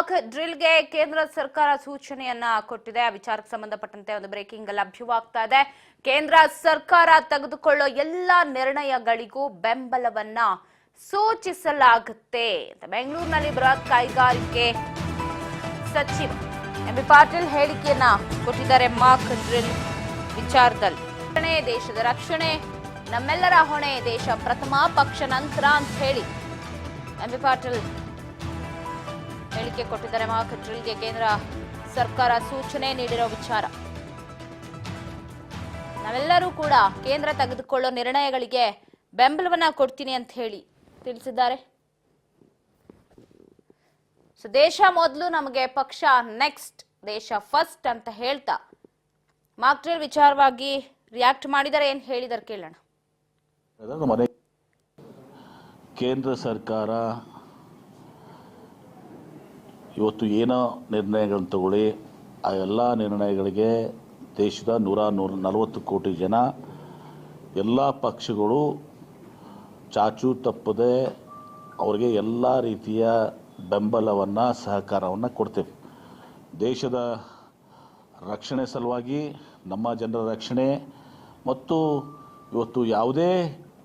Mach ಡ್ರಿಲ್ಗೆ ಕೇಂದ್ರ ಸರ್ಕಾರ ಸೂಚನೆಯನ್ನ ಕೊಟ್ಟಿದೆ. ಆ ವಿಚಾರಕ್ಕೆ ಸಂಬಂಧಪಟ್ಟಂತೆ ಒಂದು ಬ್ರೇಕಿಂಗ್ ಲಭ್ಯವಾಗ್ತಾ ಇದೆ. ಕೇಂದ್ರ ಸರ್ಕಾರ ತೆಗೆದುಕೊಳ್ಳೋ ಎಲ್ಲ ನಿರ್ಣಯಗಳಿಗೂ ಬೆಂಬಲವನ್ನ ಸೂಚಿಸಲಾಗುತ್ತೆ ಅಂತ ಬೆಂಗಳೂರಿನಲ್ಲಿ ಬೃಹತ್ ಕೈಗಾರಿಕೆ ಸಚಿವ ಎಂಬಿ ಪಾಟೀಲ್ ಹೇಳಿಕೆಯನ್ನ ಕೊಟ್ಟಿದ್ದಾರೆ. ಮಾಕ್ ಡ್ರಿಲ್ ವಿಚಾರದಲ್ಲಿ ದೇಶದ ರಕ್ಷಣೆ ನಮ್ಮೆಲ್ಲರ ಹೊಣೆ, ದೇಶ ಪ್ರಥಮ ಪಕ್ಷ ನಂತರ ಅಂತ ಹೇಳಿ ಎಂಬಿ ಪಾಟೀಲ್ ಹೇಳಿಕೆ ಕೊಟ್ಟಿದ್ದಾರೆ. ಮಾಕ್ ಡ್ರಿಲ್ಗೆ ಕೇಂದ್ರ ಸರ್ಕಾರ ಸೂಚನೆ ನೀಡಿರೋ ವಿಚಾರ, ನಾವೆಲ್ಲರೂ ಕೂಡ ಕೇಂದ್ರ ತೆಗೆದುಕೊಳ್ಳೋ ನಿರ್ಣಯಗಳಿಗೆ ಬೆಂಬಲವನ್ನ ಕೊಡ್ತೀನಿ ಅಂತ ಹೇಳಿ ತಿಳಿಸಿದ್ದಾರೆ. ಸೊ ದೇಶ ಮೊದಲು, ನಮಗೆ ಪಕ್ಷ ನೆಕ್ಸ್ಟ್, ದೇಶ ಫಸ್ಟ್ ಅಂತ ಹೇಳ್ತಾ ಮಾಕ್ ಡ್ರಿಲ್ ವಿಚಾರವಾಗಿ ರಿಯಾಕ್ಟ್ ಮಾಡಿದರೆ ಏನ್ ಹೇಳಿದಾರೆ ಕೇಳೋಣ. ಕೇಂದ್ರ ಸರ್ಕಾರ ಇವತ್ತು ಏನೋ ನಿರ್ಣಯಗಳನ್ನು ತಗೊಳ್ಳಿ, ಆ ಎಲ್ಲ ನಿರ್ಣಯಗಳಿಗೆ ದೇಶದ 140 ಕೋಟಿ ಜನ ಎಲ್ಲ ಪಕ್ಷಗಳು ಚಾಚು ತಪ್ಪದೆ ಅವರಿಗೆ ಎಲ್ಲ ರೀತಿಯ ಬೆಂಬಲವನ್ನು ಸಹಕಾರವನ್ನು ಕೊಡ್ತೇವೆ. ದೇಶದ ರಕ್ಷಣೆ ಸಲುವಾಗಿ, ನಮ್ಮ ಜನರ ರಕ್ಷಣೆ ಮತ್ತು ಇವತ್ತು ಯಾವುದೇ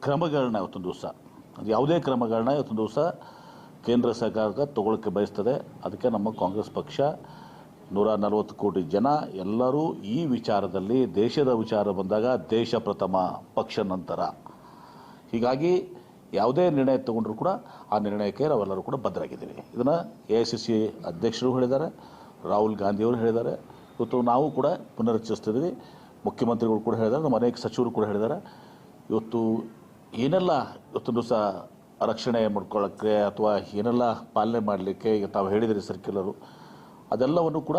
ಕ್ರಮಗಳನ್ನ ಇವತ್ತೊಂದು ದಿವಸ ಕೇಂದ್ರ ಸರ್ಕಾರ ತಗೊಳ್ಳೋಕ್ಕೆ ಬಯಸ್ತದೆ. ಅದಕ್ಕೆ ನಮ್ಮ ಕಾಂಗ್ರೆಸ್ ಪಕ್ಷ 140 ಕೋಟಿ ಜನ ಎಲ್ಲರೂ ಈ ವಿಚಾರದಲ್ಲಿ, ದೇಶದ ವಿಚಾರ ಬಂದಾಗ ದೇಶ ಪ್ರಥಮ ಪಕ್ಷ ನಂತರ, ಹೀಗಾಗಿ ಯಾವುದೇ ನಿರ್ಣಯ ತಗೊಂಡ್ರೂ ಕೂಡ ಆ ನಿರ್ಣಯಕ್ಕೆ ನಾವೆಲ್ಲರೂ ಕೂಡ ಬದ್ಧರಾಗಿದ್ದೀವಿ. ಇದನ್ನು AICC ಅಧ್ಯಕ್ಷರು ಹೇಳಿದ್ದಾರೆ, ರಾಹುಲ್ ಗಾಂಧಿಯವರು ಹೇಳಿದ್ದಾರೆ, ಇವತ್ತು ನಾವು ಕೂಡ ಪುನರುಚ್ಚರಿಸ್ತಿದ್ದೀವಿ. ಮುಖ್ಯಮಂತ್ರಿಗಳು ಕೂಡ ಹೇಳಿದ್ದಾರೆ, ನಮ್ಮ ಅನೇಕ ಸಚಿವರು ಕೂಡ ಹೇಳಿದ್ದಾರೆ. ಇವತ್ತು ಏನೆಲ್ಲ ಇವತ್ತೊಂದು ದಿವಸ ರಕ್ಷಣೆ ಮಾಡ್ಕೊಳ್ಳೋಕ್ಕೆ ಅಥವಾ ಏನೆಲ್ಲ ಪಾಲನೆ ಮಾಡಲಿಕ್ಕೆ ಈಗ ತಾವು ಹೇಳಿದಿರಿ ಸರ್ಕ್ಯುಲರು, ಅದೆಲ್ಲವನ್ನು ಕೂಡ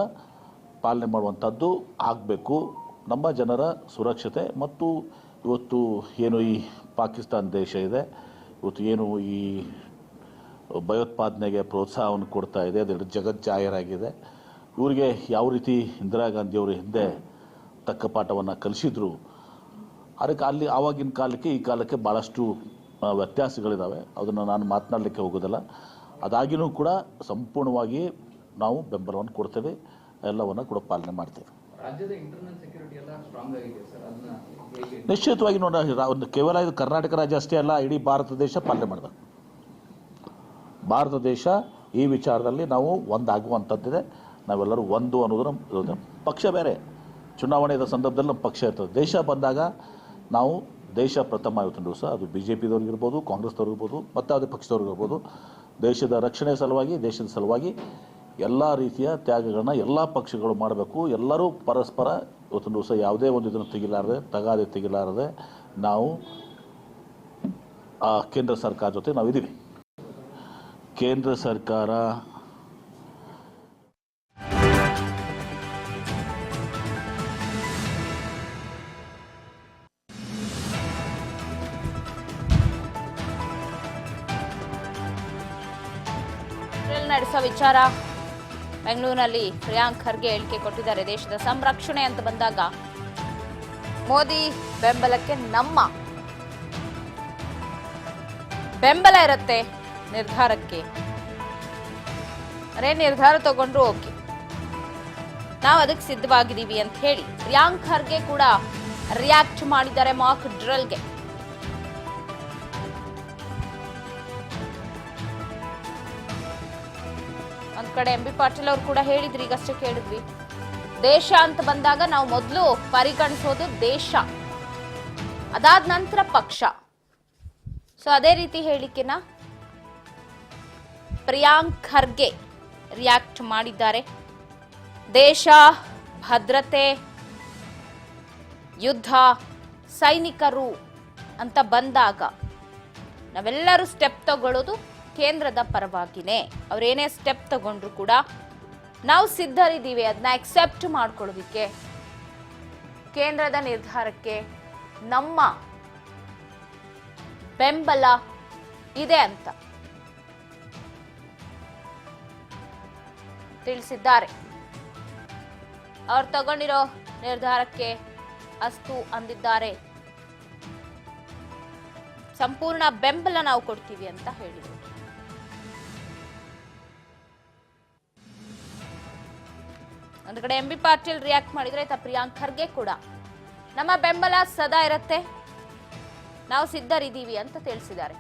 ಪಾಲನೆ ಮಾಡುವಂಥದ್ದು ಆಗಬೇಕು. ನಮ್ಮ ಜನರ ಸುರಕ್ಷತೆ ಮತ್ತು ಇವತ್ತು ಏನು ಈ ಪಾಕಿಸ್ತಾನ ದೇಶ ಇದೆ, ಇವತ್ತು ಏನು ಈ ಭಯೋತ್ಪಾದನೆಗೆ ಪ್ರೋತ್ಸಾಹವನ್ನು ಕೊಡ್ತಾ ಇದೆ, ಅದು ಜಗಜ್ಜಾಹೀರಾಗಿದೆ. ಇವರಿಗೆ ಯಾವ ರೀತಿ ಇಂದಿರಾ ಗಾಂಧಿಯವರು ಹಿಂದೆ ತಕ್ಕ ಪಾಠವನ್ನು ಕಲಿಸಿದ್ರು, ಅದಕ್ಕೆ ಆವಾಗಿನ ಕಾಲಕ್ಕೆ ಈ ಕಾಲಕ್ಕೆ ಭಾಳಷ್ಟು ವ್ಯತ್ಯಾಸಗಳಿದ್ದಾವೆ. ಅದನ್ನು ನಾನು ಮಾತನಾಡಲಿಕ್ಕೆ ಹೋಗೋದಿಲ್ಲ. ಅದಾಗಿಯೂ ಕೂಡ ಸಂಪೂರ್ಣವಾಗಿ ನಾವು ಬೆಂಬಲವನ್ನು ಕೊಡ್ತೇವೆ, ಎಲ್ಲವನ್ನು ಕೂಡ ಪಾಲನೆ ಮಾಡ್ತೇವೆ. ನಿಶ್ಚಿತವಾಗಿ ಒಂದು ಕೇವಲ ಇದು ಕರ್ನಾಟಕ ರಾಜ್ಯ ಅಷ್ಟೇ ಅಲ್ಲ, ಇಡೀ ಭಾರತ ದೇಶ ಪಾಲನೆ ಮಾಡಬೇಕು. ಭಾರತ ದೇಶ ಈ ವಿಚಾರದಲ್ಲಿ ನಾವು ಒಂದಾಗುವಂಥದ್ದಿದೆ. ನಾವೆಲ್ಲರೂ ಒಂದು ಅನ್ನೋದನ್ನು, ಪಕ್ಷ ಬೇರೆ, ಚುನಾವಣೆಯ ಸಂದರ್ಭದಲ್ಲಿ ನಮ್ಮ ಪಕ್ಷ ಇರ್ತದೆ. ದೇಶ ಬಂದಾಗ ನಾವು ದೇಶ ಪ್ರಥಮ ಇವತ್ತೊಂದು ದಿವಸ, ಅದು BJPದವ್ರಿಗಿರ್ಬೋದು, ಕಾಂಗ್ರೆಸ್ದವ್ರಿಗಿರ್ಬೋದು, ಮತ್ತು ಯಾವುದೇ ಪಕ್ಷದವ್ರಿಗಿರ್ಬೋದು, ದೇಶದ ರಕ್ಷಣೆ ಸಲುವಾಗಿ, ದೇಶದ ಸಲುವಾಗಿ ಎಲ್ಲ ರೀತಿಯ ತ್ಯಾಗಗಳನ್ನ ಎಲ್ಲ ಪಕ್ಷಗಳು ಮಾಡಬೇಕು. ಎಲ್ಲರೂ ಪರಸ್ಪರ ಇವತ್ತೊಂದು ದಿವಸ ಯಾವುದೇ ಒಂದು ಇದನ್ನು ತೆಗಿಲಾರದೆ ನಾವು ಕೇಂದ್ರ ಸರ್ಕಾರ ಜೊತೆ ನಾವಿದ್ದೀವಿ. ಕೇಂದ್ರ ಸರ್ಕಾರ ನಡೆಸೋ ವಿಚಾರ, ಬೆಂಗಳೂರಿನಲ್ಲಿ ಪ್ರಿಯಾಂಕ್ ಖರ್ಗೆ ಹೇಳಿಕೆ ಕೊಟ್ಟಿದ್ದಾರೆ. ದೇಶದ ಸಂರಕ್ಷಣೆ ಅಂತ ಬಂದಾಗ ಮೋದಿ ಬೆಂಬಲಕ್ಕೆ ನಮ್ಮ ಬೆಂಬಲ ಇರುತ್ತೆ. ನಿರ್ಧಾರಕ್ಕೆ ನಿರ್ಧಾರ ತಗೊಂಡ್ರು ಓಕೆ, ನಾವು ಅದಕ್ಕೆ ಸಿದ್ಧವಾಗಿದ್ದೀವಿ ಅಂತ ಹೇಳಿ ಪ್ರಿಯಾಂಕ್ ಖರ್ಗೆ ಕೂಡ ರಿಯಾಕ್ಟ್ ಮಾಡಿದ್ದಾರೆ ಮಾಕ್ ಡ್ರಿಲ್ಗೆ. ಒಂದ್ ಕಡೆ ಎಂಬಿ ಪಾಟೀಲ್ ಅವರು ಕೂಡ ಹೇಳಿದ್ರಿ, ಈಗಷ್ಟೇ ಕೇಳಿದ್ವಿ, ದೇಶ ಅಂತ ಬಂದಾಗ ನಾವು ಮೊದಲು ಪರಿಗಣಿಸೋದು ದೇಶ, ಅದಾದ ನಂತರ ಪಕ್ಷ. ಸೊ ಅದೇ ರೀತಿ ಹೇಳಿಕೆನ ಪ್ರಿಯಾಂಕ್ ಖರ್ಗೆ ರಿಯಾಕ್ಟ್ ಮಾಡಿದ್ದಾರೆ. ದೇಶ, ಭದ್ರತೆ, ಯುದ್ಧ, ಸೈನಿಕರು ಅಂತ ಬಂದಾಗ ನಾವೆಲ್ಲರೂ ಸ್ಟೆಪ್ ತಗೊಳ್ಳೋದು ಕೇಂದ್ರದ ಪರವಾಗಿನೇ. ಅವರೇನೇ ಸ್ಟೆಪ್ ತಗೊಂಡ್ರು ಕೂಡ ನಾವು ಸಿದ್ಧರಿದ್ದೀವಿ ಅದನ್ನ ಅಕ್ಸೆಪ್ಟ್ ಮಾಡ್ಕೊಳ್ಳೋದಿಕ್ಕೆ. ಕೇಂದ್ರದ ನಿರ್ಧಾರಕ್ಕೆ ನಮ್ಮ ಬೆಂಬಲ ಇದೆ ಅಂತ ತಿಳಿಸಿದ್ದಾರೆ. ಅವ್ರು ತಗೊಂಡಿರೋ ನಿರ್ಧಾರಕ್ಕೆ ಅಸ್ತು ಅಂದಿದ್ದಾರೆ. ಸಂಪೂರ್ಣ ಬೆಂಬಲ ನಾವು ಕೊಡ್ತೀವಿ ಅಂತ ಹೇಳಿದರು. ಒಂದು ಕಡೆ MB ಪಾಟೀಲ್ ರಿಯಾಕ್ಟ್ ಮಾಡಿದ್ರೆ ಇತ್ತ ಪ್ರಿಯಾಂಕ್ ಖರ್ಗೆ ಕೂಡ ನಮ್ಮ ಬೆಂಬಲ ಸದಾ ಇರುತ್ತೆ, ನಾವು ಸಿದ್ಧರಿದ್ದೀವಿ ಅಂತ ತಿಳಿಸಿದ್ದಾರೆ.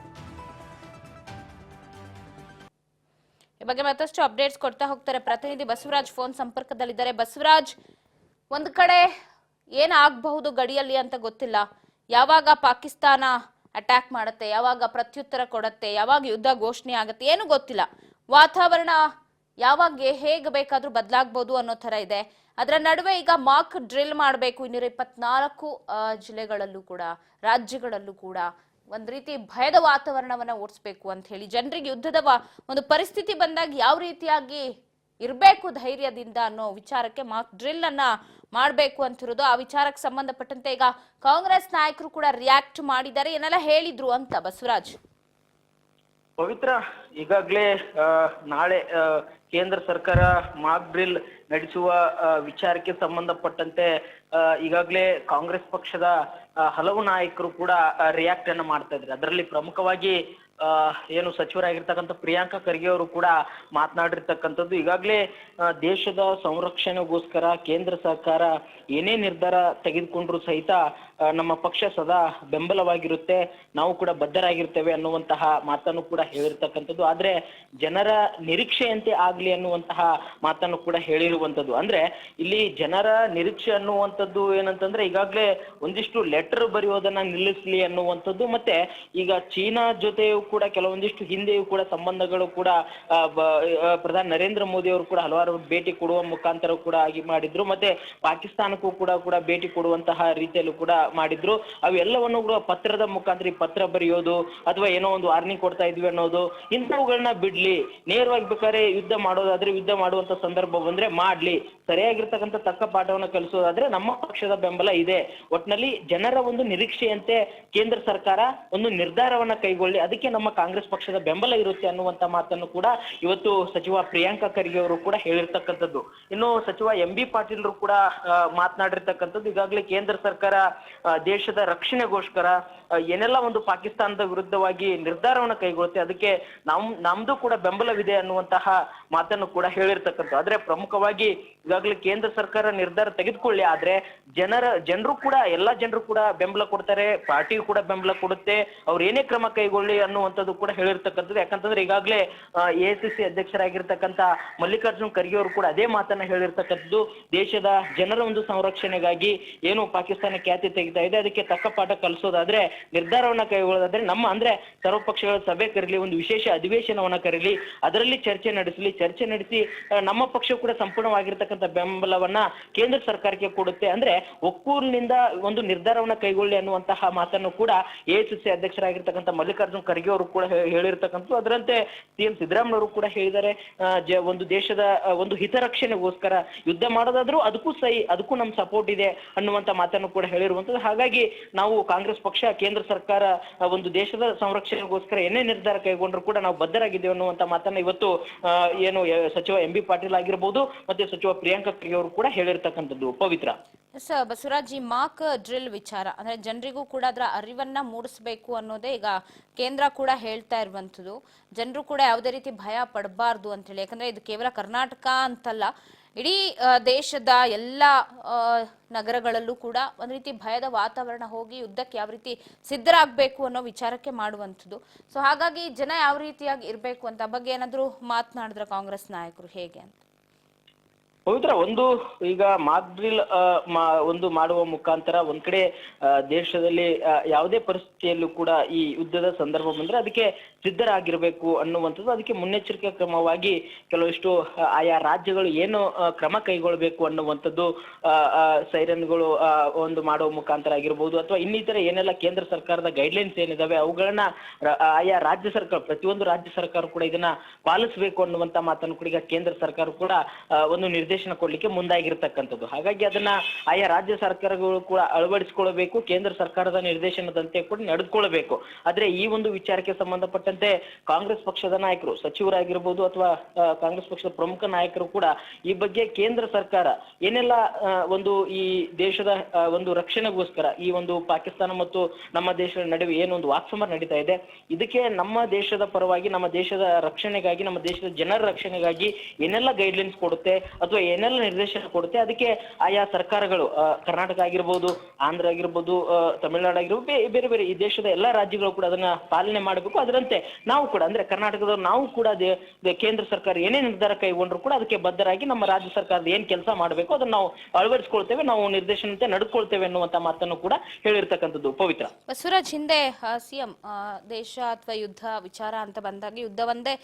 ಈ ಬಗ್ಗೆ ಮತ್ತಷ್ಟು ಅಪ್ಡೇಟ್ಸ್ ಕೊಡ್ತಾ ಹೋಗ್ತಾರೆ ಪ್ರತಿನಿಧಿ ಬಸವರಾಜ್ ಫೋನ್ ಸಂಪರ್ಕದಲ್ಲಿದ್ದಾರೆ. ಬಸವರಾಜ್, ಒಂದು ಕಡೆ ಏನಾಗಬಹುದು ಗಡಿಯಲ್ಲಿ ಅಂತ ಗೊತ್ತಿಲ್ಲ, ಯಾವಾಗ ಪಾಕಿಸ್ತಾನ ಅಟ್ಯಾಕ್ ಮಾಡುತ್ತೆ, ಯಾವಾಗ ಪ್ರತ್ಯುತ್ತರ ಕೊಡುತ್ತೆ, ಯಾವಾಗ ಯುದ್ಧ ಘೋಷಣೆ ಆಗುತ್ತೆ ಏನು ಗೊತ್ತಿಲ್ಲ. ವಾತಾವರಣ ಯಾವಾಗ ಹೇಗೆ ಬೇಕಾದ್ರೂ ಬದಲಾಗಬಹುದು ಅನ್ನೋ ತರ ಇದೆ. ಅದರ ನಡುವೆ ಈಗ ಮಾಕ್ ಡ್ರಿಲ್ ಮಾಡಬೇಕು 224 ಜಿಲ್ಲೆಗಳಲ್ಲೂ ಕೂಡ, ರಾಜ್ಯಗಳಲ್ಲೂ ಕೂಡ ಒಂದ್ ರೀತಿ ಭಯದ ವಾತಾವರಣವನ್ನ ಓಡಿಸ್ಬೇಕು ಅಂತ ಹೇಳಿ ಜನರಿಗೆ ಯುದ್ಧದ ಒಂದು ಪರಿಸ್ಥಿತಿ ಬಂದಾಗ ಯಾವ ರೀತಿಯಾಗಿ ಇರಬೇಕು ಧೈರ್ಯದಿಂದ ಅನ್ನೋ ವಿಚಾರಕ್ಕೆ ಮಾಕ್ ಡ್ರಿಲ್ ಅನ್ನ ಮಾಡಬೇಕು ಅಂತಿರೋದು. ಆ ವಿಚಾರಕ್ಕೆ ಸಂಬಂಧಪಟ್ಟಂತೆ ಈಗ ಕಾಂಗ್ರೆಸ್ ನಾಯಕರು ಕೂಡ ರಿಯಾಕ್ಟ್ ಮಾಡಿದ್ದಾರೆ, ಏನೆಲ್ಲ ಹೇಳಿದ್ರು ಅಂತ ಬಸವರಾಜ್. ಪವಿತ್ರ, ಈಗಾಗಲೇ ನಾಳೆ ಕೇಂದ್ರ ಸರ್ಕಾರ ಮಾಕ್ ಡ್ರಿಲ್ ನಡೆಸುವ ವಿಚಾರಕ್ಕೆ ಸಂಬಂಧಪಟ್ಟಂತೆ ಈಗಾಗಲೇ ಕಾಂಗ್ರೆಸ್ ಪಕ್ಷದ ಹಲವು ನಾಯಕರು ಕೂಡ ರಿಯಾಕ್ಟ್ ಅನ್ನ ಮಾಡ್ತಾ ಇದ್ದಾರೆ. ಅದರಲ್ಲಿ ಪ್ರಮುಖವಾಗಿ ಏನು ಸಚಿವರಾಗಿರ್ತಕ್ಕಂಥ ಪ್ರಿಯಾಂಕಾ ಖರ್ಗೆ ಅವರು ಕೂಡ ಮಾತನಾಡಿರ್ತಕ್ಕಂಥದ್ದು. ಈಗಾಗಲೇ ದೇಶದ ಸಂರಕ್ಷಣೆಗೋಸ್ಕರ ಕೇಂದ್ರ ಸರ್ಕಾರ ಏನೇ ನಿರ್ಧಾರ ತೆಗೆದುಕೊಂಡ್ರು ಸಹಿತ ನಮ್ಮ ಪಕ್ಷ ಸದಾ ಬೆಂಬಲವಾಗಿರುತ್ತೆ, ನಾವು ಕೂಡ ಬದ್ಧರಾಗಿರ್ತೇವೆ ಅನ್ನುವಂತಹ ಮಾತನ್ನು ಕೂಡ ಹೇಳಿರ್ತಕ್ಕಂಥದ್ದು. ಆದ್ರೆ ಜನರ ನಿರೀಕ್ಷೆಯಂತೆ ಆಗ್ಲಿ ಅನ್ನುವಂತಹ ಮಾತನ್ನು ಕೂಡ ಹೇಳಿರುವಂಥದ್ದು. ಅಂದ್ರೆ ಇಲ್ಲಿ ಜನರ ನಿರೀಕ್ಷೆ ಅನ್ನುವಂಥದ್ದು ಏನಂತಂದ್ರೆ ಈಗಾಗಲೇ ಒಂದಿಷ್ಟು ಲೆಟರ್ ಬರೆಯೋದನ್ನ ನಿಲ್ಲಿಸ್ಲಿ ಅನ್ನುವಂಥದ್ದು, ಮತ್ತೆ ಈಗ ಚೀನಾ ಜೊತೆಯೂ ಕೂಡ ಕೆಲವೊಂದಿಷ್ಟು ಹಿಂದೆಯೂ ಕೂಡ ಸಂಬಂಧಗಳು ಕೂಡ ಪ್ರಧಾನಿ ನರೇಂದ್ರ ಮೋದಿ ಅವರು ಕೂಡ ಹಲವಾರು ಭೇಟಿ ಕೊಡುವ ಮುಖಾಂತರ ಕೂಡ ಆಗಿ ಮಾಡಿದ್ರು, ಮತ್ತೆ ಪಾಕಿಸ್ತಾನಕ್ಕೂ ಕೂಡ ಭೇಟಿ ಕೊಡುವಂತಹ ರೀತಿಯಲ್ಲೂ ಕೂಡ ಮಾಡಿದ್ರು. ಅವೆಲ್ಲವನ್ನು ಕೂಡ ಪತ್ರದ ಮುಖಾಂತರ ಪತ್ರ ಬರೆಯೋದು ಅಥವಾ ಏನೋ ಒಂದು ವಾರ್ನಿಂಗ್ ಕೊಡ್ತಾ ಇದ್ವಿ ಅನ್ನೋದು ಇಂಥವುಗಳನ್ನ ಬಿಡ್ಲಿ, ನೇರವಾಗಿ ಬೇಕಾದ್ರೆ ಯುದ್ಧ ಮಾಡೋದಾದ್ರೆ ಯುದ್ಧ ಮಾಡುವಂತ ಸಂದರ್ಭ ಬಂದ್ರೆ ಮಾಡ್ಲಿ, ಸರಿಯಾಗಿರ್ತಕ್ಕಂಥ ತಕ್ಕ ಪಾಠವನ್ನು ಕಲಿಸೋದಾದ್ರೆ ನಮ್ಮ ಪಕ್ಷದ ಬೆಂಬಲ ಇದೆ. ಒಟ್ನಲ್ಲಿ ಜನರ ಒಂದು ನಿರೀಕ್ಷೆಯಂತೆ ಕೇಂದ್ರ ಸರ್ಕಾರ ಒಂದು ನಿರ್ಧಾರವನ್ನ ಕೈಗೊಳ್ಳಿ, ಅದಕ್ಕೆ ನಮ್ಮ ಕಾಂಗ್ರೆಸ್ ಪಕ್ಷದ ಬೆಂಬಲ ಇರುತ್ತೆ ಅನ್ನುವಂತ ಮಾತನ್ನು ಕೂಡ ಇವತ್ತು ಸಚಿವ ಪ್ರಿಯಾಂಕಾ ಖರ್ಗೆ ಅವರು ಕೂಡ ಹೇಳಿರ್ತಕ್ಕಂಥದ್ದು. ಇನ್ನು ಸಚಿವ MB ಪಾಟೀಲ್ರು ಕೂಡ ಮಾತನಾಡಿರ್ತಕ್ಕಂಥದ್ದು. ಈಗಾಗಲೇ ಕೇಂದ್ರ ಸರ್ಕಾರ ದೇಶದ ರಕ್ಷಣೆಗೋಸ್ಕರ ಏನೆಲ್ಲ ಒಂದು ಪಾಕಿಸ್ತಾನದ ವಿರುದ್ಧವಾಗಿ ನಿರ್ಧಾರವನ್ನು ಕೈಗೊಳ್ಳುತ್ತೆ, ಅದಕ್ಕೆ ನಮ್ದು ಕೂಡ ಬೆಂಬಲವಿದೆ ಅನ್ನುವಂತಹ ಮಾತನ್ನು ಕೂಡ ಹೇಳಿರ್ತಕ್ಕಂಥ. ಆದ್ರೆ ಪ್ರಮುಖವಾಗಿ ಈಗಾಗಲೇ ಕೇಂದ್ರ ಸರ್ಕಾರ ನಿರ್ಧಾರ ತೆಗೆದುಕೊಳ್ಳಿ, ಆದ್ರೆ ಜನರು ಕೂಡ ಎಲ್ಲಾ ಜನರು ಕೂಡ ಬೆಂಬಲ ಕೊಡ್ತಾರೆ, ಪಾರ್ಟಿಯು ಕೂಡ ಬೆಂಬಲ ಕೊಡುತ್ತೆ, ಅವ್ರು ಏನೇ ಕ್ರಮ ಕೈಗೊಳ್ಳಿ ಅನ್ನುವಂಥದ್ದು ಕೂಡ ಹೇಳಿರ್ತಕ್ಕಂಥದ್ದು. ಯಾಕಂತಂದ್ರೆ ಈಗಾಗಲೇ AICC ಅಧ್ಯಕ್ಷರಾಗಿರ್ತಕ್ಕಂಥ ಮಲ್ಲಿಕಾರ್ಜುನ್ ಖರ್ಗೆ ಅವರು ಕೂಡ ಅದೇ ಮಾತನ್ನ ಹೇಳಿರ್ತಕ್ಕಂಥದ್ದು. ದೇಶದ ಜನರ ಒಂದು ಸಂರಕ್ಷಣೆಗಾಗಿ ಏನು ಪಾಕಿಸ್ತಾನ ಖ್ಯಾತಿ ತೆಗಿತಾ ಇದೆ ಅದಕ್ಕೆ ತಕ್ಕ ಪಾಠ ಕಲಿಸೋದಾದ್ರೆ, ನಿರ್ಧಾರವನ್ನ ಕೈಗೊಳ್ಳೋದಾದ್ರೆ ನಮ್ಮ ಅಂದ್ರೆ ಸರ್ವಪಕ್ಷಗಳ ಸಭೆ ಕರೀಲಿ, ಒಂದು ವಿಶೇಷ ಅಧಿವೇಶನವನ್ನ ಕರೀಲಿ, ಅದರಲ್ಲಿ ಚರ್ಚೆ ನಡೆಸಿ ನಮ್ಮ ಪಕ್ಷ ಕೂಡ ಸಂಪೂರ್ಣವಾಗಿರ್ತಕ್ಕಂಥ ಬೆಂಬಲವನ್ನ ಕೇಂದ್ರ ಸರ್ಕಾರಕ್ಕೆ ಕೊಡುತ್ತೆ, ಅಂದ್ರೆ ಒಕ್ಕೂರಿನಿಂದ ಒಂದು ನಿರ್ಧಾರವನ್ನ ಕೈಗೊಳ್ಳಿ ಅನ್ನುವಂತಹ ಮಾತನ್ನು ಕೂಡ AICC ಅಧ್ಯಕ್ಷರಾಗಿರ್ತಕ್ಕಂಥ ಮಲ್ಲಿಕಾರ್ಜುನ್ ಖರ್ಗೆ ಅವರು ಕೂಡ ಹೇಳಿರ್ತಕ್ಕಂಥದ್ದು. ಅದರಂತೆ CM ಸಿದ್ದರಾಮಯ್ಯ ಅವರು ಕೂಡ ಹೇಳಿದ್ದಾರೆ, ಒಂದು ದೇಶದ ಒಂದು ಹಿತರಕ್ಷಣೆಗೋಸ್ಕರ ಯುದ್ಧ ಮಾಡೋದಾದ್ರೂ ಅದಕ್ಕೂ ಅದಕ್ಕೂ ನಮ್ ಸಪೋರ್ಟ್ ಇದೆ ಅನ್ನುವಂತ ಮಾತನ್ನು ಕೂಡ ಹೇಳಿರುವಂತದ್ದು. ಹಾಗಾಗಿ ನಾವು ಕಾಂಗ್ರೆಸ್ ಪಕ್ಷ ಕೇಂದ್ರ ಸರ್ಕಾರ ಒಂದು ದೇಶದ ಸಂರಕ್ಷಣೆಗೋಸ್ಕರ ಏನೇ ನಿರ್ಧಾರ ಕೈಗೊಂಡ್ರು ಕೂಡ ನಾವು ಬದ್ಧರಾಗಿದ್ದೇವೆ ಅನ್ನುವಂತ ಮಾತನ್ನ ಇವತ್ತು ಏನು ಸಚಿವ MB ಪಾಟೀಲ್ ಆಗಿರ್ಬೋದು ಮತ್ತೆ ಸಚಿವ ಪ್ರಿಯಾಂಕಾ ಖರ್ಗೆ ಅವರು ಕೂಡ ಹೇಳಿರ್ತಕ್ಕಂಥದ್ದು. ಪವಿತ್ರ. ಬಸವರಾಜ್, ಈ ಮಾಕ್ ಡ್ರಿಲ್ ವಿಚಾರ ಅಂದ್ರೆ ಜನರಿಗೂ ಕೂಡ ಅದರ ಅರಿವನ್ನ ಮೂಡಿಸಬೇಕು ಅನ್ನೋದೇ ಈಗ ಕೇಂದ್ರ ಕೂಡ ಹೇಳ್ತಾ ಇರುವಂತದ್ದು. ಜನರು ಕೂಡ ಯಾವುದೇ ರೀತಿ ಭಯ ಪಡಬಾರ್ದು ಅಂತ ಹೇಳಿ, ಯಾಕಂದ್ರೆ ಇದು ಕೇವಲ ಕರ್ನಾಟಕ ಅಂತಲ್ಲ, ಇಡೀ ದೇಶದ ಎಲ್ಲ ನಗರಗಳಲ್ಲೂ ಕೂಡ ಒಂದ್ ರೀತಿ ಭಯದ ವಾತಾವರಣ ಹೋಗಿ ಯುದ್ಧಕ್ಕೆ ಯಾವ ರೀತಿ ಸಿದ್ಧರಾಗಬೇಕು ಅನ್ನೋ ವಿಚಾರಕ್ಕೆ ಮಾಡುವಂಥದ್ದು. ಸೊ ಹಾಗಾಗಿ ಜನ ಯಾವ ರೀತಿಯಾಗಿ ಇರಬೇಕು ಅಂತ ಬಗ್ಗೆ ಏನಾದ್ರು ಮಾತನಾಡಿದ್ರ ಕಾಂಗ್ರೆಸ್ ನಾಯಕರು ಹೇಗೆ ಅಂತ? ಪವಿತ್ರ, ಒಂದು ಈಗ ಮಾಕ್ ಡ್ರಿಲ್ ಒಂದು ಮಾಡುವ ಮುಖಾಂತರ ಒಂದ್ ಕಡೆ ದೇಶದಲ್ಲಿ ಯಾವುದೇ ಪರಿಸ್ಥಿತಿಯಲ್ಲೂ ಕೂಡ ಈ ಯುದ್ಧದ ಸಂದರ್ಭ ಬಂದ್ರೆ ಅದಕ್ಕೆ ಸಿದ್ಧರಾಗಿರ್ಬೇಕು ಅನ್ನುವಂಥದ್ದು. ಅದಕ್ಕೆ ಮುನ್ನೆಚ್ಚರಿಕೆ ಕ್ರಮವಾಗಿ ಕೆಲವಿಷ್ಟು ಆಯಾ ರಾಜ್ಯಗಳು ಏನು ಕ್ರಮ ಕೈಗೊಳ್ಬೇಕು ಅನ್ನುವಂಥದ್ದು ಸೈರನ್ಗಳು ಒಂದು ಮಾಡುವ ಮುಖಾಂತರ ಆಗಿರ್ಬೋದು, ಅಥವಾ ಇನ್ನಿತರ ಏನೆಲ್ಲ ಕೇಂದ್ರ ಸರ್ಕಾರದ ಗೈಡ್ಲೈನ್ಸ್ ಏನಿದಾವೆ ಅವುಗಳನ್ನ ಆಯಾ ರಾಜ್ಯ ಸರ್ಕಾರ, ಪ್ರತಿಯೊಂದು ರಾಜ್ಯ ಸರ್ಕಾರ ಕೂಡ ಇದನ್ನ ಪಾಲಿಸಬೇಕು ಅನ್ನುವಂತ ಮಾತನ್ನು ಕೂಡ ಈಗ ಕೇಂದ್ರ ಸರ್ಕಾರ ಕೂಡ ಒಂದು ನಿರ್ದೇಶನ ಕೊಡ್ಲಿಕ್ಕೆ ಮುಂದಾಗಿರ್ತಕ್ಕಂಥದ್ದು. ಹಾಗಾಗಿ ಅದನ್ನ ಆಯಾ ರಾಜ್ಯ ಸರ್ಕಾರಗಳು ಕೂಡ ಅಳವಡಿಸಿಕೊಳ್ಳಬೇಕು, ಕೇಂದ್ರ ಸರ್ಕಾರದ ನಿರ್ದೇಶನದಂತೆ ಕೂಡ ನಡೆದುಕೊಳ್ಳಬೇಕು. ಆದ್ರೆ ಈ ಒಂದು ವಿಚಾರಕ್ಕೆ ಸಂಬಂಧಪಟ್ಟ ಸಂಬಂಧಪಟ್ಟಂತೆ ಕಾಂಗ್ರೆಸ್ ಪಕ್ಷದ ನಾಯಕರು, ಸಚಿವರಾಗಿರ್ಬೋದು ಅಥವಾ ಕಾಂಗ್ರೆಸ್ ಪಕ್ಷದ ಪ್ರಮುಖ ನಾಯಕರು ಕೂಡ ಈ ಬಗ್ಗೆ ಕೇಂದ್ರ ಸರ್ಕಾರ ಏನೆಲ್ಲ ಒಂದು ಈ ದೇಶದ ಒಂದು ರಕ್ಷಣೆಗೋಸ್ಕರ ಈ ಒಂದು ಪಾಕಿಸ್ತಾನ ಮತ್ತು ನಮ್ಮ ದೇಶದ ನಡುವೆ ಏನೊಂದು ವಾಕ್ಸಮರ ನಡೀತಾ ಇದೆ, ಇದಕ್ಕೆ ನಮ್ಮ ದೇಶದ ಪರವಾಗಿ, ನಮ್ಮ ದೇಶದ ರಕ್ಷಣೆಗಾಗಿ, ನಮ್ಮ ದೇಶದ ಜನರ ರಕ್ಷಣೆಗಾಗಿ ಏನೆಲ್ಲ ಗೈಡ್ಲೈನ್ಸ್ ಕೊಡುತ್ತೆ ಅಥವಾ ಏನೆಲ್ಲ ನಿರ್ದೇಶನ ಕೊಡುತ್ತೆ, ಅದಕ್ಕೆ ಆಯಾ ಸರ್ಕಾರಗಳು ಕರ್ನಾಟಕ ಆಗಿರ್ಬೋದು, ಆಂಧ್ರ ಆಗಿರ್ಬೋದು, ತಮಿಳುನಾಡು ಆಗಿರ್ಬೋದು, ಬೇರೆ ಬೇರೆ ಈ ದೇಶದ ಎಲ್ಲಾ ರಾಜ್ಯಗಳು ಕೂಡ ಅದನ್ನ ಪಾಲನೆ ಮಾಡಬೇಕು. ಅದರಂತೆ ನಾವು ಕೂಡ ಅಂದ್ರೆ ಕರ್ನಾಟಕದವ್ರು ನಾವು ಕೂಡ ಕೇಂದ್ರ ಸರ್ಕಾರ ಏನೇ ನಿರ್ಧಾರ ಕೈಗೊಂಡ್ರು ಕೂಡ ಅದಕ್ಕೆ ಬದ್ಧರಾಗಿ ನಮ್ಮ ರಾಜ್ಯ ಸರ್ಕಾರದ ಏನ್ ಕೆಲಸ ಮಾಡಬೇಕು ಅದನ್ನ ನಾವು ಅಳವಡಿಸ್ಕೊಳ್ತೇವೆ, ನಾವು ನಿರ್ದೇಶನಂತೆ ನಡ್ಕೊಳ್ತೇವೆ ಅನ್ನುವಂತ ಮಾತನ್ನು ಕೂಡ ಹೇಳಿರ್ತಕ್ಕಂಥದ್ದು. ಪವಿತ್ರ ಬಸವರಾಜ್, ಹಿಂದೆ ಸಿಎಂ ದೇಶ ಅಥವಾ ಯುದ್ಧ ವಿಚಾರ ಅಂತ ಬಂದಾಗ ಯುದ್ಧ ಒಂದೇ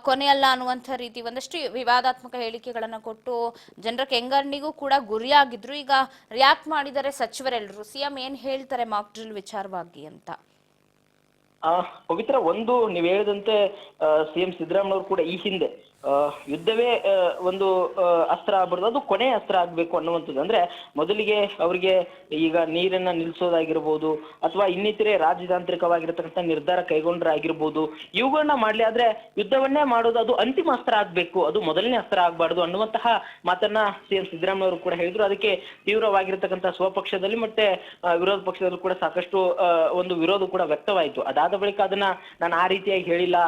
ಕೊನೆಯಲ್ಲ ಅನ್ನುವಂಥ ರೀತಿ ಒಂದಷ್ಟು ವಿವಾದಾತ್ಮಕ ಹೇಳಿಕೆಗಳನ್ನ ಕೊಟ್ಟು ಜನರ ಕೆಂಗಣ್ಣಿಗೂ ಕೂಡ ಗುರಿಯಾಗಿದ್ರು. ಈಗ ರಿಯಾಕ್ಟ್ ಮಾಡಿದರೆ ಸಚಿವರೆಲ್ಲರೂ. ಸಿಎಂ ಏನ್ ಹೇಳ್ತಾರೆ ಮಾಕ್ ಡ್ರಿಲ್ ವಿಚಾರವಾಗಿ ಅಂತ? ಪವಿತ್ರ, ಒಂದು ನೀವು ಹೇಳಿದಂತೆ ಸಿಎಂ ಸಿದ್ದರಾಮಯ್ಯವರು ಕೂಡ ಈ ಹಿಂದೆ ಯುದ್ಧವೇ ಒಂದು ಅಸ್ತ್ರ ಆಗ್ಬಾರ್ದು, ಅದು ಕೊನೆಯ ಅಸ್ತ್ರ ಆಗ್ಬೇಕು ಅನ್ನುವಂಥದ್ದು. ಅಂದ್ರೆ ಮೊದಲಿಗೆ ಅವರಿಗೆ ಈಗ ನೀರನ್ನ ನಿಲ್ಸೋದಾಗಿರ್ಬೋದು ಅಥವಾ ಇನ್ನಿತರೆ ರಾಜತಾಂತ್ರಿಕವಾಗಿರತಕ್ಕಂಥ ನಿರ್ಧಾರ ಕೈಗೊಂಡ್ರಾಗಿರ್ಬೋದು, ಇವುಗಳನ್ನ ಮಾಡ್ಲಿ, ಆದ್ರೆ ಯುದ್ಧವನ್ನೇ ಮಾಡೋದು ಅದು ಅಂತಿಮ ಅಸ್ತ್ರ ಆಗ್ಬೇಕು, ಅದು ಮೊದಲನೇ ಅಸ್ತ್ರ ಆಗ್ಬಾರ್ದು ಅನ್ನುವಂತಹ ಮಾತನ್ನ ಸಿಎಂ ಸಿದ್ದರಾಮಯ್ಯ ಅವರು ಕೂಡ ಹೇಳಿದ್ರು. ಅದಕ್ಕೆ ತೀವ್ರವಾಗಿರ್ತಕ್ಕಂಥ ಸ್ವಪಕ್ಷದಲ್ಲಿ ಮತ್ತೆ ವಿರೋಧ ಪಕ್ಷದಲ್ಲೂ ಕೂಡ ಸಾಕಷ್ಟು ಒಂದು ವಿರೋಧ ಕೂಡ ವ್ಯಕ್ತವಾಯಿತು. ಅದಾದ ಬಳಿಕ ಅದನ್ನ ನಾನು ಆ ರೀತಿಯಾಗಿ ಹೇಳಿಲ್ಲ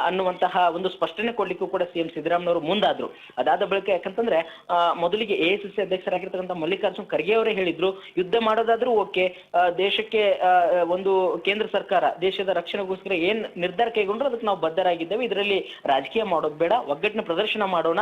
ಅನ್ನುವಂತಹ ಒಂದು ಸ್ಪಷ್ಟನೆ ಕೊಡ್ಲಿಕ್ಕೂ ಕೂಡ ಸಿಎಂ ಸಿದ್ದರಾಮಯ್ಯ ಅವರು ಮುಂದಾದ್ರು. ಅದಾದ ಬಳಿಕ ಯಾಕಂತಂದ್ರೆ ಮೊದಲಿಗೆ ಎಐಸಿಸಿ ಅಧ್ಯಕ್ಷರಾಗಿರ್ತಕ್ಕಂಥ ಮಲ್ಲಿಕಾರ್ಜುನ್ ಖರ್ಗೆ ಅವರೇ ಹೇಳಿದ್ರು, ಯುದ್ಧ ಮಾಡೋದಾದ್ರೂ ಓಕೆ, ದೇಶಕ್ಕೆ ಒಂದು ಕೇಂದ್ರ ಸರ್ಕಾರ ದೇಶದ ರಕ್ಷಣೆಗೋಸ್ಕರ ಏನ್ ನಿರ್ಧಾರ ಕೈಗೊಂಡ್ರು ಅದಕ್ಕೆ ನಾವು ಬದ್ಧರಾಗಿದ್ದೇವೆ, ಇದರಲ್ಲಿ ರಾಜಕೀಯ ಮಾಡೋದು ಬೇಡ, ಒಗ್ಗಟ್ಟಿನ ಪ್ರದರ್ಶನ ಮಾಡೋಣ,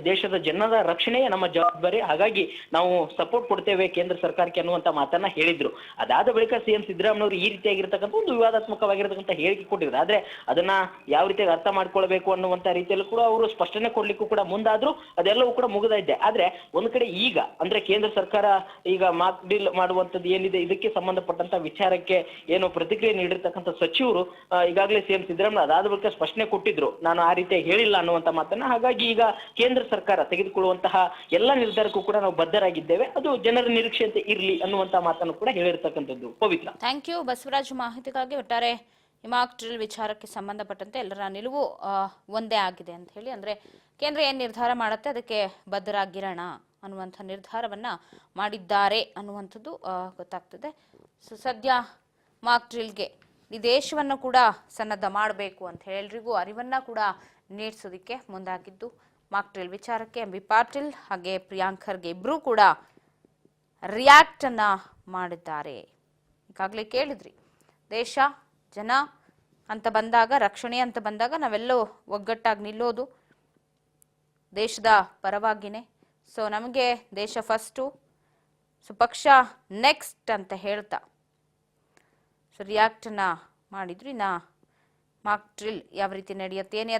ದೇಶದ ಜನರ ರಕ್ಷಣೆಯೇ ನಮ್ಮ ಜವಾಬ್ದಾರಿ, ಹಾಗಾಗಿ ನಾವು ಸಪೋರ್ಟ್ ಕೊಡ್ತೇವೆ ಕೇಂದ್ರ ಸರ್ಕಾರಕ್ಕೆ ಅನ್ನುವಂತ ಮಾತನ್ನ ಹೇಳಿದ್ರು. ಅದಾದ ಬಳಿಕ ಸಿಎಂ ಸಿದ್ದರಾಮಯ್ಯ ಅವರು ಈ ರೀತಿಯಾಗಿರ್ತಕ್ಕಂಥ ಒಂದು ವಿವಾದಾತ್ಮಕವಾಗಿರ್ತಕ್ಕಂಥ ಹೇಳಿಕೆ ಕೊಟ್ಟಿದ್ರು. ಆದ್ರೆ ಅದನ್ನ ಯಾವ ರೀತಿಯಾಗಿ ಅರ್ಥ ಮಾಡ್ಕೊಳ್ಬೇಕು ಅನ್ನುವಂತ ರೀತಿಯಲ್ಲಿ ಕೂಡ ಅವರು ಸ್ಪಷ್ಟನೆ ಕೊಡ್ಲಿಕ್ಕೂ ಕೂಡ ಮುಂದಾದ್ರು. ಅದೆಲ್ಲವೂ ಕೂಡ ಮುಗಿದೈತೆ. ಆದ್ರೆ ಒಂದ್ ಕಡೆ ಈಗ ಅಂದ್ರೆ ಕೇಂದ್ರ ಸರ್ಕಾರ ಈಗ ಮಾಕ್ ಡೀಲ್ ಮಾಡುವಂತದ್ದು ಏನಿದೆ ಇದಕ್ಕೆ ಸಂಬಂಧಪಟ್ಟಂತ ವಿಚಾರಕ್ಕೆ ಏನು ಪ್ರತಿಕ್ರಿಯೆ ನೀಡಿರ್ತಕ್ಕಂಥ ಸಚಿವರು ಈಗಾಗಲೇ ಸಿಎಂ ಸಿದ್ದರಾಮಯ್ಯ ಅದಾದ ಬಳಿಕ ಸ್ಪಷ್ಟನೆ ಕೊಟ್ಟಿದ್ರು, ನಾನು ಆ ರೀತಿಯಾಗಿ ಹೇಳಿಲ್ಲ ಅನ್ನುವಂತ ಮಾತನ್ನ. ಹಾಗಾಗಿ ಈಗ ಕೇಂದ್ರ ಸರ್ಕಾರ ತೆಗೆದುಕೊಳ್ಳುವಂತಹ ಎಲ್ಲ ನಿರ್ಧಾರಕ್ಕೂ ಕೂಡ ನಾವು ಬದ್ಧರಾಗಿದ್ದೇವೆ, ಅದು ಜನರ ನಿರೀಕ್ಷೆಯಂತೆ ಇರ್ಲಿ ಅನ್ನುವಂತ ಮಾತನ್ನು ಕೂಡ ಹೇಳಿರ್ತಕ್ಕಂಥದ್ದು. ಪವಿತ್ರ, ಥ್ಯಾಂಕ್ ಯು ಬಸವರಾಜ್ ಮಾಹಿತಿಗಾಗಿ. ಒಟ್ಟಾರೆ ಮಾಕ್ ಡ್ರಿಲ್ ವಿಚಾರಕ್ಕೆ ಸಂಬಂಧಪಟ್ಟಂತೆ ಎಲ್ಲರ ನಿಲುವು ಒಂದೇ ಆಗಿದೆ ಅಂತ ಹೇಳಿ, ಅಂದ್ರೆ ಕೇಂದ್ರ ಏನ್ ನಿರ್ಧಾರ ಮಾಡುತ್ತೆ ಅದಕ್ಕೆ ಬದ್ಧರಾಗಿರೋಣ ಅನ್ನುವಂಥ ನಿರ್ಧಾರವನ್ನ ಮಾಡಿದ್ದಾರೆ ಅನ್ನುವಂಥದ್ದು ಗೊತ್ತಾಗ್ತದೆ. ಸೊ ಸದ್ಯ ಮಾಕ್ ಡ್ರಿಲ್ಗೆ ಈ ದೇಶವನ್ನು ಕೂಡ ಸನ್ನದ್ಧ ಮಾಡಬೇಕು ಅಂತ ಹೇಳಿ ಎಲ್ರಿಗೂ ಅರಿವನ್ನ ಕೂಡ ನೀಡಿಸೋದಕ್ಕೆ ಮುಂದಾಗಿದ್ದು ಮಾಕ್ ಡ್ರಿಲ್ ವಿಚಾರಕ್ಕೆ ಎಂ ಬಿ ಪಾಟೀಲ್ ಹಾಗೆ ಪ್ರಿಯಾಂಕ್ ಖರ್ಗೆ ಇಬ್ರು ಕೂಡ ರಿಯಾಕ್ಟ್ ಅನ್ನ ಮಾಡಿದ್ದಾರೆ. ಈಗಾಗಲೇ ಕೇಳಿದ್ರಿ, ದೇಶ ಜನ ಅಂತ ಬಂದಾಗ, ರಕ್ಷಣೆ ಅಂತ ಬಂದಾಗ ನಾವೆಲ್ಲೋ ಒಗ್ಗಟ್ಟಾಗಿ ನಿಲ್ಲೋದು ದೇಶದ ಪರವಾಗಿನೇ. ಸೊ ನಮಗೆ ದೇಶ ಫಸ್ಟು, ಸೊ ಪಕ್ಷ ನೆಕ್ಸ್ಟ್ ಅಂತ ಹೇಳ್ತಾ ಸೊ ರಿಯಾಕ್ಟನ್ನ ಮಾಡಿದ್ರು. ಇನ್ನು ಮಾಕ್ ಡ್ರಿಲ್ ಯಾವ ರೀತಿ ನಡೆಯುತ್ತೆ, ಏನೇ